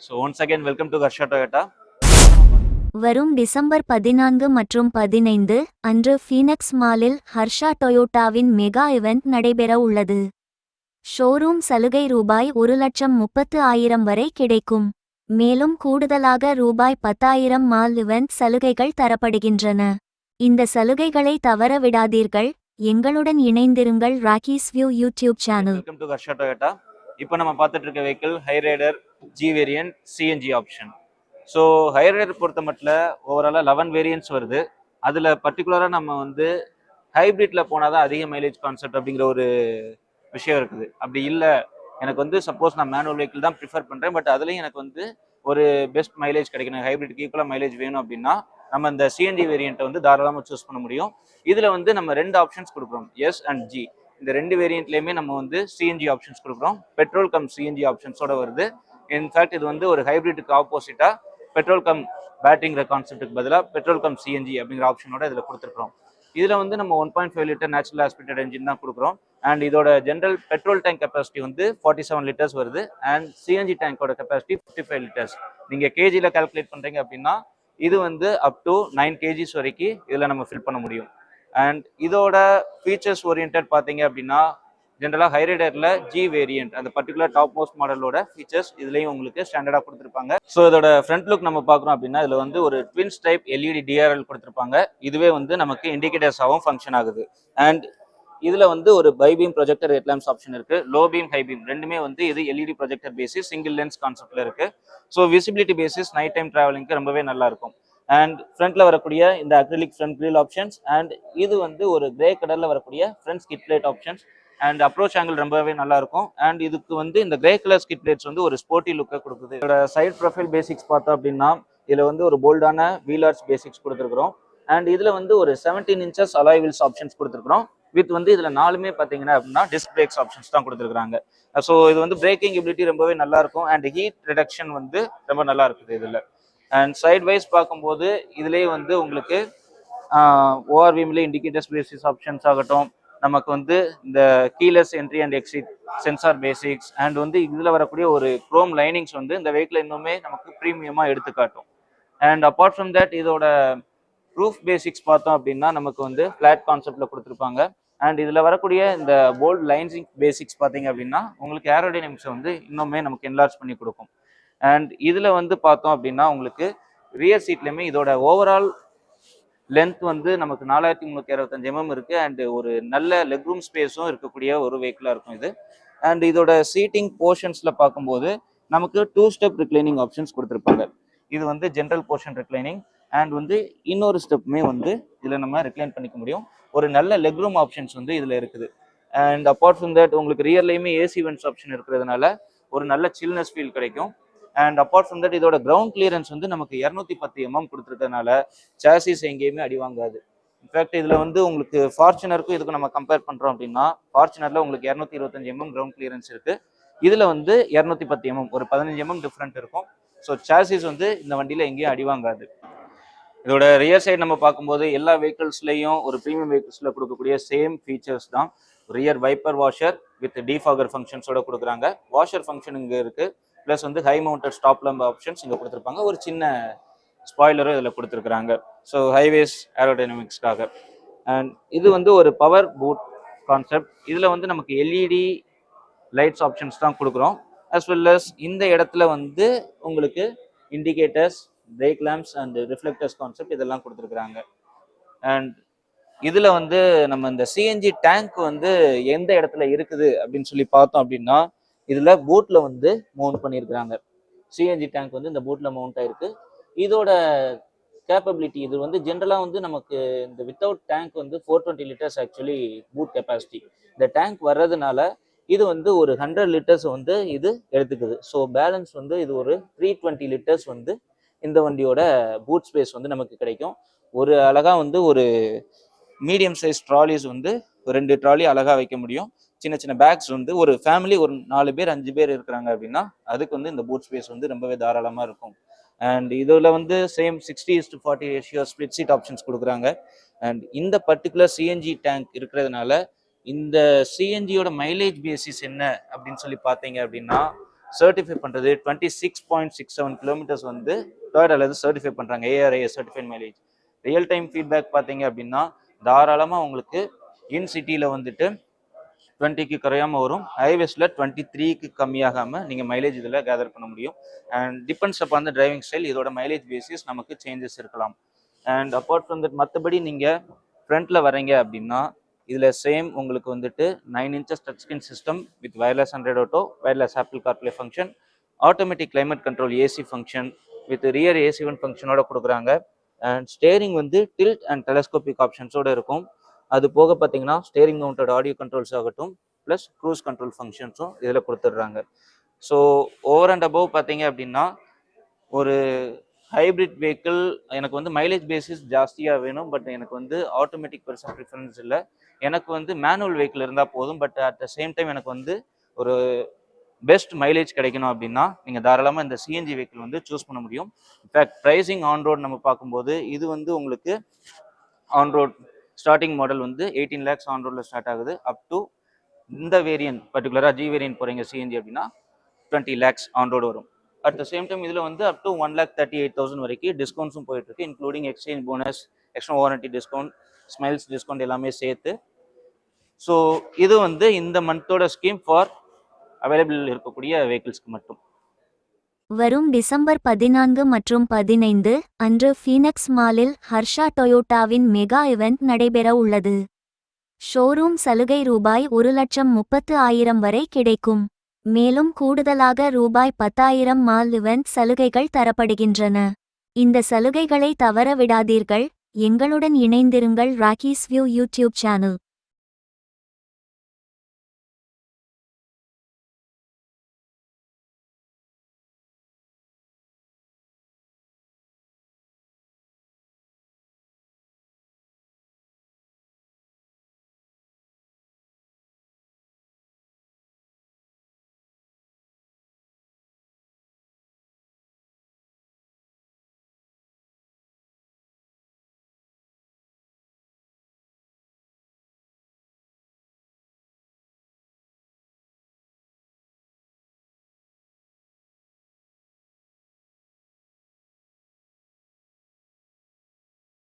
So once again, welcome to Harsha Toyota. வரும் December 14 மற்றும் 15 அன்று ஃபீனக்ஸ் மாலில் ஹர்ஷா டொயோட்டாவின் மெகா இவெண்ட் நடைபெற உள்ளது. ஷோரூம் சலுகை ரூபாய் 1,30,000 வரை கிடைக்கும். மேலும் கூடுதலாக ரூபாய் 10,000 மால் இவெண்ட் சலுகைகள் தரப்படுகின்றன. இந்த சலுகைகளை தவற விடாதீர்கள். எங்களுடன் இணைந்திருங்கள். Rockies view YouTube channel. Welcome to Harsha Toyota. இப்போ நம்ம பார்த்துட்டு இருக்க vehicle Hyryder G variant CNG option. So Hyryder பொறுத்த மட்டும் ஓவராலாக 11 வேரியன்ட்ஸ் வருது. அதில் பர்டிகுலராக நம்ம வந்து ஹைப்ரிட்ல போனால் தான் அதிக மைலேஜ் கான்செப்ட் அப்படிங்கிற ஒரு விஷயம் இருக்குது. அப்படி இல்லை, எனக்கு வந்து சப்போஸ் நான் மேனுவல் வெஹிக்கிள் தான் ப்ரிஃபர் பண்ணுறேன், பட் அதுலேயும் எனக்கு வந்து ஒரு பெஸ்ட் மைலேஜ் கிடைக்கணும், ஹைப்ரிட்க்கு ஈக்குவலாக மைலேஜ் வேணும் அப்படின்னா நம்ம இந்த சிஎன்ஜி வேரியண்ட்டை வந்து தாராளமாக சூஸ் பண்ண முடியும். இதில் வந்து நம்ம 2 ஆப்ஷன்ஸ் கொடுக்குறோம், எஸ் அண்ட் ஜி. இந்த 2 வேரியண்ட்லேயுமே நம்ம வந்து சிஎன்ஜி ஆப்ஷன்ஸ் கொடுக்குறோம். பெட்ரோல் கம் சிஎன்ஜி ஆப்ஷன்ஸோட வருது. இன்ஃபேக்ட் இது வந்து ஒரு ஹைப்ரிட்டுக்கு ஆப்போசிட்டாக பெட்ரோல் கம் பேட்டரிங்கிற கான்செப்ட்டுக்கு பதிலாக பெட்ரோல் கம் சிஎன்ஜி அப்படிங்கிற ஆப்ஷனோட இதில் கொடுத்துருக்கோம். இதில் வந்து நம்ம 1.5 லிட்டர் நேச்சுரல் ஆஸ்பிரேட்டட் என்ஜின் தான் கொடுக்குறோம். அண்ட் இதோட ஜென்ரல் பெட்ரோல் டேங்க் கெப்பாசிட்டி வந்து 47 லிட்டர்ஸ் வருது. அண்ட் சிஎன்ஜி டேங்கோட கெப்பாசிட்டி 55 லிட்டர்ஸ். நீங்கள் கேஜியில் கால்குலேட் பண்ணுறீங்க அப்படின்னா இது வந்து அப் டு 9 கேஜிஸ் வரைக்கும் இதில் நம்ம ஃபில் பண்ண முடியும். அண்ட் இதோட ஃபீச்சர்ஸ் ஓரியன்ட் பார்த்தீங்க அப்படின்னா ஜென்ரலாக ஹைரைடரில் ஜி வேரியன்ட் அந்த பர்டிகுலர் டாப் மோஸ்ட் மாடலோட ஃபீச்சர்ஸ் இதுலேயும் உங்களுக்கு ஸ்டாண்டர்டாக கொடுத்துருப்பாங்க. ஸோ இதோட ஃப்ரண்ட் லுக் நம்ம பார்க்குறோம் அப்படின்னா இதில் வந்து ஒரு ட்வின்ஸ் டைப் எல்இடி டிஆர்எல் கொடுத்துருப்பாங்க. இதுவே வந்து நமக்கு இண்டிகேட்டர்ஸாகவும் ஃபங்க்ஷன் ஆகுது. அண்ட் இதில் வந்து ஒரு bi beam projector headlamps option இருக்குது. லோ பீம் ஹை பீம் ரெண்டுமே வந்து இது LED projector basis single lens கான்செப்டில் இருக்குது. So visibility basis night time ட்ராவலிங்க்கு ரொம்பவே நல்லா இருக்கும். அண்ட் ஃப்ரண்ட்ல வரக்கூடிய இந்த acrylic front grill options and இது வந்து ஒரு கிரே கலரில் வரக்கூடிய front skid plate options and approach angle ரொம்பவே நல்லா இருக்கும். அண்ட் இதுக்கு வந்து இந்த கிரே கலர் ஸ்கிட் பிளேட்ஸ் வந்து ஒரு ஸ்போர்ட்டி லுக்கை கொடுக்குது. இதோட சைட் ப்ரொஃபைல் பேசிக்ஸ் பார்த்தோம் அப்படின்னா இதில் வந்து ஒரு போல்டான வீல் ஆர்ச் பேசிக்ஸ் கொடுத்துருக்குறோம். அண்ட் இதில் வந்து ஒரு 17 இன்ச்சஸ் அலாய் வீல்ஸ் ஆப்ஷன்ஸ் கொடுத்துருக்குறோம். வித் வந்து இதில் 4மே பார்த்தீங்கன்னா அப்படின்னா டிஸ்க் பிரேக்ஸ் ஆப்ஷன்ஸ் தான் கொடுத்துருக்காங்க. ஸோ இது வந்து பிரேக்கிங் எபிலிட்டி ரொம்பவே நல்லா இருக்கும். அண்ட் ஹீட் ரிடக்ஷன் வந்து ரொம்ப நல்லா இருக்குது இதில். அண்ட் சைட் வைஸ் பார்க்கும்போது இதுலேயே வந்து உங்களுக்கு ஓஆர்விஎம்ல இண்டிகேட்டர்ஸ் பேசிஸ் ஆப்ஷன்ஸ் ஆகட்டும், நமக்கு வந்து இந்த keyless entry and exit sensor basics and வந்து இதில் வரக்கூடிய ஒரு குரோம் லைனிங்ஸ் வந்து இந்த வெஹிக்கிள் இன்னுமே நமக்கு ப்ரீமியமாக எடுத்துக்காட்டும். அண்ட் அப்பார்ட் ஃப்ரம் தட் இதோட ரூஃப் பேசிக்ஸ் பார்த்தோம் அப்படின்னா நமக்கு வந்து ஃப்ளாட் கான்செப்டில் கொடுத்துருப்பாங்க. அண்ட் இதில் வரக்கூடிய இந்த போல்ட் லைன்ஸிங் பேசிக்ஸ் பார்த்தீங்க அப்படின்னா உங்களுக்கு ஏரோடைனமிக்ஸை வந்து இன்னுமே நமக்கு என்லார்ஜ் பண்ணி கொடுக்கும். அண்ட் இதில் வந்து பார்த்தோம் அப்படின்னா உங்களுக்கு ரியர் சீட்லையுமே இதோட ஓவரால் லென்த் வந்து நமக்கு 4365 mm இருக்கு. அண்ட் ஒரு நல்ல லெக் ரூம் ஸ்பேஸும் இருக்கக்கூடிய ஒரு வெஹிக்கிளாக இருக்கும் இது. அண்ட் இதோட சீட்டிங் போர்ஷன்ஸில் பார்க்கும்போது நமக்கு 2 ஸ்டெப் ரிக்ளைனிங் ஆப்ஷன்ஸ் கொடுத்துருப்பாங்க. இது வந்து ஜென்ரல் போர்ஷன் ரிக்ளைனிங் அண்ட் வந்து இன்னொரு ஸ்டெப்புமே வந்து இதில் நம்ம ரிக்ளைன் பண்ணிக்க முடியும். ஒரு நல்ல லெக் ரூம் ஆப்ஷன்ஸ் வந்து இதில் இருக்குது. அண்ட் அப்பார்ட் ஃப்ரம் தட் உங்களுக்கு ரியர்லையுமே ஏசி வென்ட்ஸ் ஆப்ஷன் இருக்கிறதுனால ஒரு நல்ல சில்னஸ் ஃபீல் கிடைக்கும். அண்ட் அப்பார்ட் ஃப்ரம் தட் இதோட கிரவுண்ட் கிளியரன்ஸ் வந்து நமக்கு 210 mm கொடுத்துருக்கறதுனால சாசிஸ் எங்கேயுமே அடி வாங்காது. இன்ஃபேக்ட் இதில் வந்து உங்களுக்கு ஃபார்ச்சுனருக்கும் இதுக்கு நம்ம கம்பேர் பண்ணுறோம் அப்படின்னா ஃபார்ச்சுனரில் உங்களுக்கு 225 mm கிரவுண்ட் கிளியரன்ஸ் இருக்குது. இதில் வந்து 210 mm ஒரு 15 mm டிஃப்ரெண்ட் இருக்கும். ஸோ சாசிஸ் வந்து இந்த வண்டியில் எங்கேயும் அடி வாங்காது. இதோட ரியர் சைடு நம்ம பார்க்கும்போது எல்லா வெஹிக்கிள்ஸ்லையும் ஒரு ப்ரீமியம் வெஹிக்கிள்ஸில் கொடுக்கக்கூடிய சேம் ஃபீச்சர்ஸ் தான். Rear wiper washer with defogger ஃபங்க்ஷன்ஸோட கொடுக்குறாங்க. வாஷர் ஃபங்க்ஷன் இங்கே இருக்குது. ப்ளஸ் வந்து high mounted stop lamp options இங்கே கொடுத்துருப்பாங்க. ஒரு சின்ன ஸ்பாய்லரும் இதில் கொடுத்துருக்குறாங்க. So highways ஏரோடைனமிக்ஸ்க்காக. அண்ட் இது வந்து ஒரு பவர் பூட் கான்செப்ட். இதில் வந்து நமக்கு எல்இடி லைட்ஸ் ஆப்ஷன்ஸ் தான் கொடுக்குறோம். அஸ் வெல் அஸ் இந்த இடத்துல வந்து உங்களுக்கு indicators, break lamps and reflectors concept இதெல்லாம் கொடுத்துருக்குறாங்க. அண்ட் இதில் வந்து நம்ம இந்த சிஎன்ஜி டேங்க் வந்து எந்த இடத்துல இருக்குது அப்படின்னு சொல்லி பார்த்தோம் அப்படின்னா இதில் பூட்டில் வந்து மவுண்ட் பண்ணியிருக்கிறாங்க. சிஎன்ஜி டேங்க் வந்து இந்த பூட்டில் மவுண்ட் ஆயிருக்கு. இதோட கேப்பபிலிட்டி இது வந்து ஜென்ரலாக வந்து நமக்கு இந்த வித்தவுட் டேங்க் வந்து 420 லிட்டர்ஸ் ஆக்சுவலி பூட் கெப்பாசிட்டி. இந்த டேங்க் வர்றதுனால இது வந்து ஒரு 100 லிட்டர்ஸ் வந்து இது எடுத்துக்குது. ஸோ பேலன்ஸ் வந்து இது ஒரு 320 லிட்டர்ஸ் வந்து இந்த வண்டியோட பூட் ஸ்பேஸ் வந்து நமக்கு கிடைக்கும். ஒரு அழகாக வந்து ஒரு மீடியம் சைஸ் ட்ராலிஸ் வந்து 2 ட்ராலி அழகாக வைக்க முடியும். சின்ன சின்ன பேக்ஸ் வந்து ஒரு ஃபேமிலி ஒரு 4 பேர் 5 பேர் இருக்கிறாங்க அப்படின்னா அதுக்கு வந்து இந்த பூட் ஸ்பேஸ் வந்து ரொம்பவே தாராளமாக இருக்கும். அண்ட் இதில் வந்து same 60:40 ratio split seat options கொடுக்குறாங்க. அண்ட் இந்த பர்டிகுலர் சிஎன்ஜி டேங்க் இருக்கிறதுனால இந்த சிஎன்ஜியோட மைலேஜ் பேசிஸ் என்ன அப்படின்னு சொல்லி பார்த்தீங்க அப்படின்னா சர்டிஃபை பண்ணுறது 26.67 கிலோமீட்டர்ஸ் வந்து டொயோட்டால சர்டிஃபை பண்ணுறாங்க, ARAS certified mileage. Real time feedback பார்த்தீங்க அப்படின்னா தாராளமாக உங்களுக்கு இன் சிட்டியில் வந்துட்டு 20க்கு குறையாமல் வரும், ஹைவேஸில் 23க்கு கம்மியாகாமல் நீங்கள் மைலேஜ் இதில் கேதர் பண்ண முடியும். And depends upon the driving style, இதோட மைலேஜ் பேசிஸ் நமக்கு சேஞ்சஸ் இருக்கலாம். அண்ட் அப்பார்ட் ஃப்ரம் தட் மற்றபடி நீங்கள் ஃப்ரண்ட்டில் வரீங்க அப்படின்னா இதில் சேம் உங்களுக்கு வந்துட்டு 9 inches touch screen system with wireless Android auto, wireless Apple CarPlay function, automatic climate control AC function with rear AC one ஃபங்க்ஷனோட கொடுக்குறாங்க. அண்ட் ஸ்டேரிங் வந்து டில்ட் அண்ட் டெலஸ்கோபிக் ஆப்ஷன்ஸோடு இருக்கும். அது போக பார்த்தீங்கன்னா ஸ்டேரிங் மவுண்டட் ஆடியோ கண்ட்ரோல்ஸ் ஆகட்டும் ப்ளஸ் க்ரூஸ் கண்ட்ரோல் ஃபங்க்ஷன்ஸும் இதில் கொடுத்துட்றாங்க. ஸோ ஓவர் அண்ட் அபவ் பார்த்தீங்க அப்படின்னா ஒரு ஹைப்ரிட் வெஹிக்கிள் எனக்கு வந்து மைலேஜ் பேசிஸ் ஜாஸ்தியாக வேணும், பட் எனக்கு வந்து ஆட்டோமேட்டிக் பெருசாக ப்ரிஃபரன்ஸ் இல்லை, எனக்கு வந்து மேனுவல் வெஹிக்கிள் இருந்தால் போதும், but at the same time எனக்கு வந்து ஒரு பெஸ்ட் மைலேஜ் கிடைக்கணும் அப்படின்னா நீங்கள் தாராளமாக இந்த சிஎன்ஜி வெஹிக்கிள் வந்து சூஸ் பண்ண முடியும். இன்ஃபேக்ட் ப்ரைஸிங் ஆன் ரோட் நம்ம பார்க்கும்போது இது வந்து உங்களுக்கு ஆன் ரோட் ஸ்டார்டிங் மாடல் வந்து 18 lakhs ஆன் ரோடில் ஸ்டார்ட் ஆகுது. அப் டு இந்த வேரியன்ட் பர்டிகுலராக ஜி வேரியன்ட் போகிறீங்க சிஎன்ஜி அப்படின்னா 20 lakhs ஆன் ரோடு வரும். அட் த சேம் டைம் இதில் வந்து அப் டு 1,38,000 வரைக்கும் டிஸ்கவுண்ட்ஸும் போயிட்டு இருக்கு, including exchange bonus, extra warranty discount, smiles discount எல்லாமே சேர்த்து. ஸோ இது வந்து இந்த மந்தோட ஸ்கீம் ஃபார் அவைலபிள் இருக்கக்கூடிய வெஹிக்கிள்ஸ்க்கு மட்டும். வரும் டிசம்பர் 14 மற்றும் 15 அன்று ஃபீனக்ஸ் மாலில் ஹர்ஷா டொயோட்டாவின் மெகா இவெண்ட் நடைபெற உள்ளது. ஷோரூம் சலுகை ரூபாய் 1,30,000 வரை கிடைக்கும். மேலும் கூடுதலாக ரூபாய் 10,000 மால் இவெண்ட் சலுகைகள் தரப்படுகின்றன. இந்த சலுகைகளை தவற விடாதீர்கள். எங்களுடன் இணைந்திருங்கள். Rockies view YouTube channel.